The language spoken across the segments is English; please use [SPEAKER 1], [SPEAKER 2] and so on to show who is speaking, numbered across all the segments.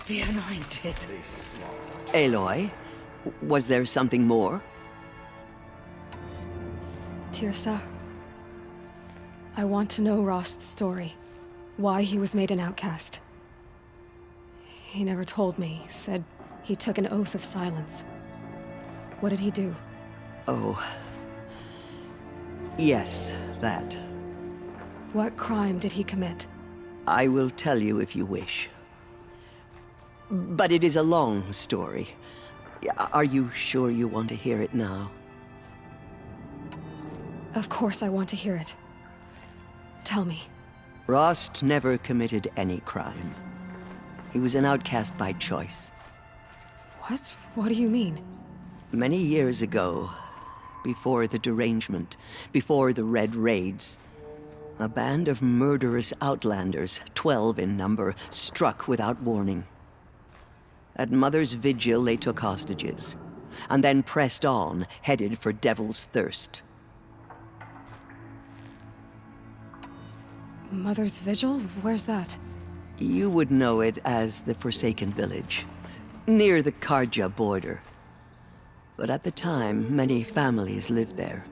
[SPEAKER 1] the Anointed.
[SPEAKER 2] Aloy, was there something more?
[SPEAKER 3] Tirsa, I want to know Rost's story. Why he was made an outcast. He never told me. Said he took an oath of silence. What did he do?
[SPEAKER 2] Oh. Yes, that.
[SPEAKER 3] What crime did he commit?
[SPEAKER 2] I will tell you if you wish. But it is a long story. Are you sure you want to hear it now?
[SPEAKER 3] Of course I want to hear it. Tell me.
[SPEAKER 2] Rost never committed any crime. He was an outcast by choice.
[SPEAKER 3] What? What do you mean?
[SPEAKER 2] Many years ago, before the derangement, before the Red Raids, a band of murderous outlanders, 12 in number, struck without warning. At Mother's Vigil, they took hostages, and then pressed on, headed for Devil's Thirst.
[SPEAKER 3] Mother's Vigil? Where's that?
[SPEAKER 2] You would know it as the Forsaken Village, near the Karja border. But at the time, many families lived there.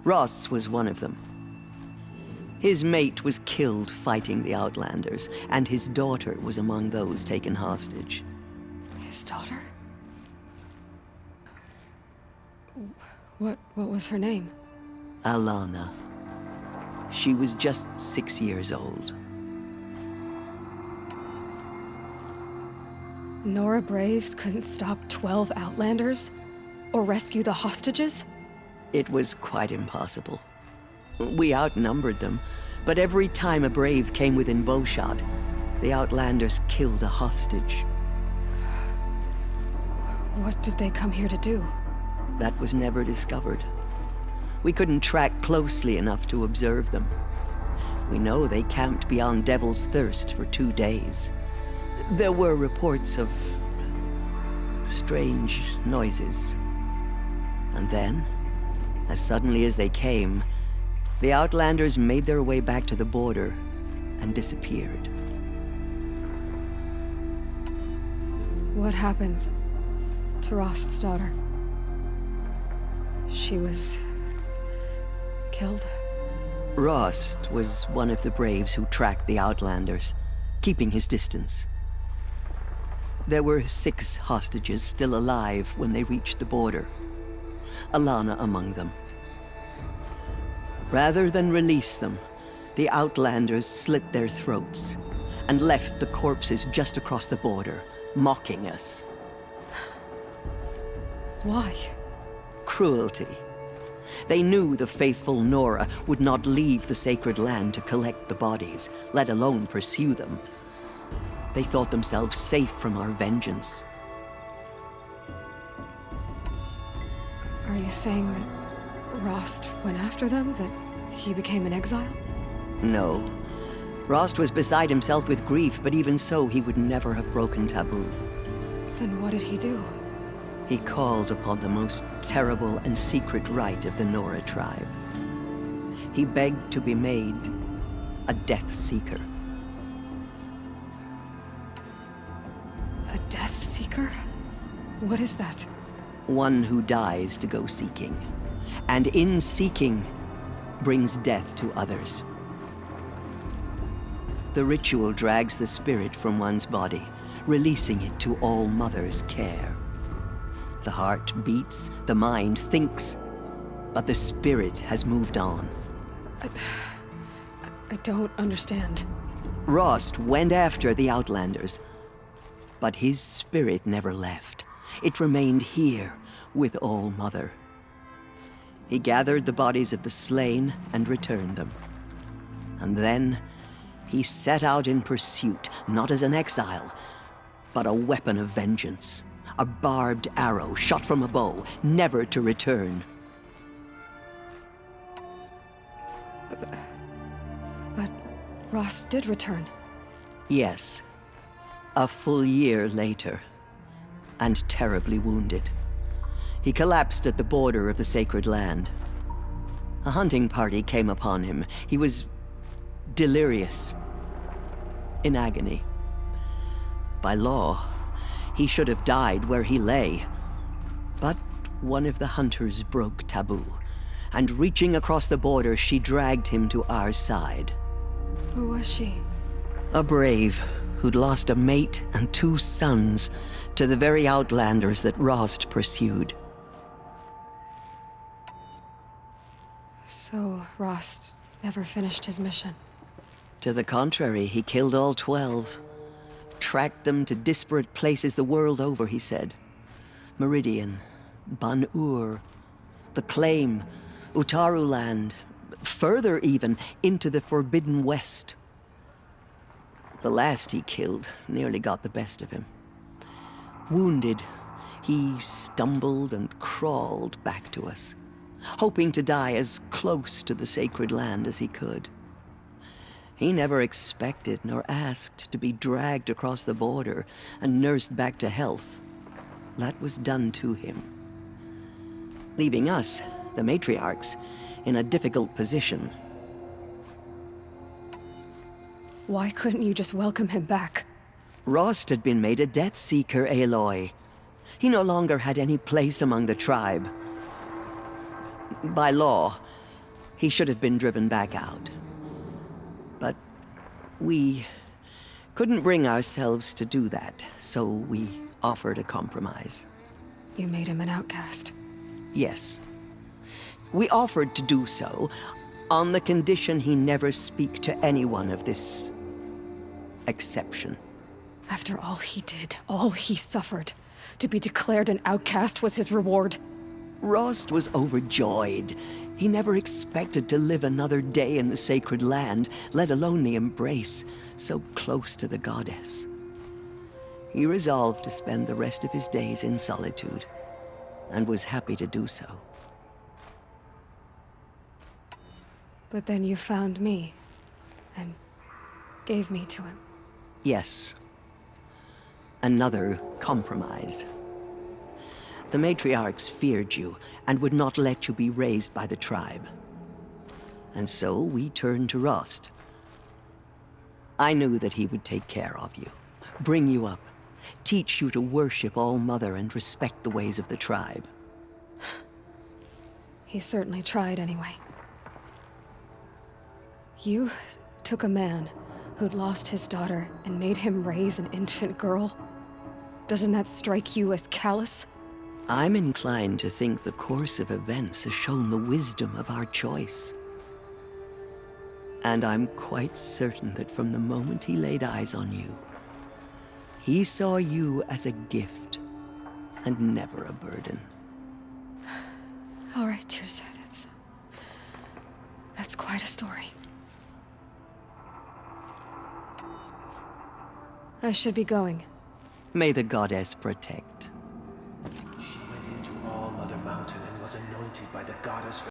[SPEAKER 2] Rost's was one of them. His mate was killed fighting the Outlanders, and his daughter was among those taken hostage.
[SPEAKER 3] His daughter? What was her name?
[SPEAKER 2] Alana. She was just 6 years old.
[SPEAKER 3] Nora Braves couldn't stop 12 Outlanders? Or rescue the hostages?
[SPEAKER 2] It was quite impossible. We outnumbered them, but every time a Brave came within bowshot, the Outlanders killed a hostage.
[SPEAKER 3] What did they come here to do?
[SPEAKER 2] That was never discovered. We couldn't track closely enough to observe them. We know they camped beyond Devil's Thirst for 2 days. There were reports of strange noises. And then, as suddenly as they came, the Outlanders made their way back to the border and disappeared.
[SPEAKER 3] What happened to Rost's daughter? She was killed?
[SPEAKER 2] Rost was one of the Braves who tracked the Outlanders, keeping his distance. There were 6 hostages still alive when they reached the border. Alana among them. Rather than release them, the Outlanders slit their throats and left the corpses just across the border, mocking us.
[SPEAKER 3] Why?
[SPEAKER 2] Cruelty. They knew the faithful Nora would not leave the sacred land to collect the bodies, let alone pursue them. They thought themselves safe from our vengeance.
[SPEAKER 3] Are you saying that Rost went after them? That he became an exile?
[SPEAKER 2] No. Rost was beside himself with grief, but even so, he would never have broken taboo.
[SPEAKER 3] Then what did he do?
[SPEAKER 2] He called upon the most terrible and secret rite of the Nora tribe. He begged to be made a Death Seeker.
[SPEAKER 3] A Death Seeker? What is that?
[SPEAKER 2] One who dies to go seeking, and in seeking, brings death to others. The ritual drags the spirit from one's body, releasing it to All Mother's care. The heart beats, the mind thinks, but the spirit has moved on.
[SPEAKER 3] I don't understand.
[SPEAKER 2] Rost went after the Outlanders, but his spirit never left. It remained here with All Mother. He gathered the bodies of the slain and returned them. And then he set out in pursuit, not as an exile, but a weapon of vengeance. A barbed arrow shot from a bow, never to return.
[SPEAKER 3] But Rost did return.
[SPEAKER 2] Yes. A full year later, and terribly wounded. He collapsed at the border of the sacred land. A hunting party came upon him. He was delirious, in agony. By law, he should have died where he lay. But one of the hunters broke taboo, and reaching across the border, she dragged him to our side.
[SPEAKER 3] Who was she?
[SPEAKER 2] A brave who'd lost a mate and 2 sons to the very outlanders that Rost pursued.
[SPEAKER 3] So, Rost never finished his mission.
[SPEAKER 2] To the contrary, he killed all 12. Tracked them to disparate places the world over, he said. Meridian, Ban-Ur, the Claim, Utaru Land, further even, into the Forbidden West. The last he killed nearly got the best of him. Wounded, he stumbled and crawled back to us, hoping to die as close to the sacred land as he could. He never expected nor asked to be dragged across the border and nursed back to health. That was done to him, leaving us, the matriarchs, in a difficult position.
[SPEAKER 3] Why couldn't you just welcome him back?
[SPEAKER 2] Rost had been made a Death Seeker, Aloy. He no longer had any place among the tribe. By law, he should have been driven back out. But we couldn't bring ourselves to do that, so we offered a compromise.
[SPEAKER 3] You made him an outcast.
[SPEAKER 2] Yes. We offered to do so on the condition he never speak to anyone of this exception.
[SPEAKER 3] After all he did, all he suffered, to be declared an outcast was his reward.
[SPEAKER 2] Rost was overjoyed. He never expected to live another day in the sacred land, let alone the embrace, so close to the goddess. He resolved to spend the rest of his days in solitude, and was happy to do so.
[SPEAKER 3] But then you found me, and gave me to him.
[SPEAKER 2] Yes. Another compromise. The matriarchs feared you, and would not let you be raised by the tribe. And so we turned to Rost. I knew that he would take care of you, bring you up, teach you to worship All-Mother and respect the ways of the tribe.
[SPEAKER 3] He certainly tried anyway. You took a man who'd lost his daughter and made him raise an infant girl? Doesn't that strike you as callous?
[SPEAKER 2] I'm inclined to think the course of events has shown the wisdom of our choice. And I'm quite certain that from the moment he laid eyes on you, he saw you as a gift and never a burden.
[SPEAKER 3] All right, Tirsa, that's quite a story. I should be going.
[SPEAKER 2] May the goddess protect.
[SPEAKER 1] She went into All-Mother Mountain and was anointed by the goddess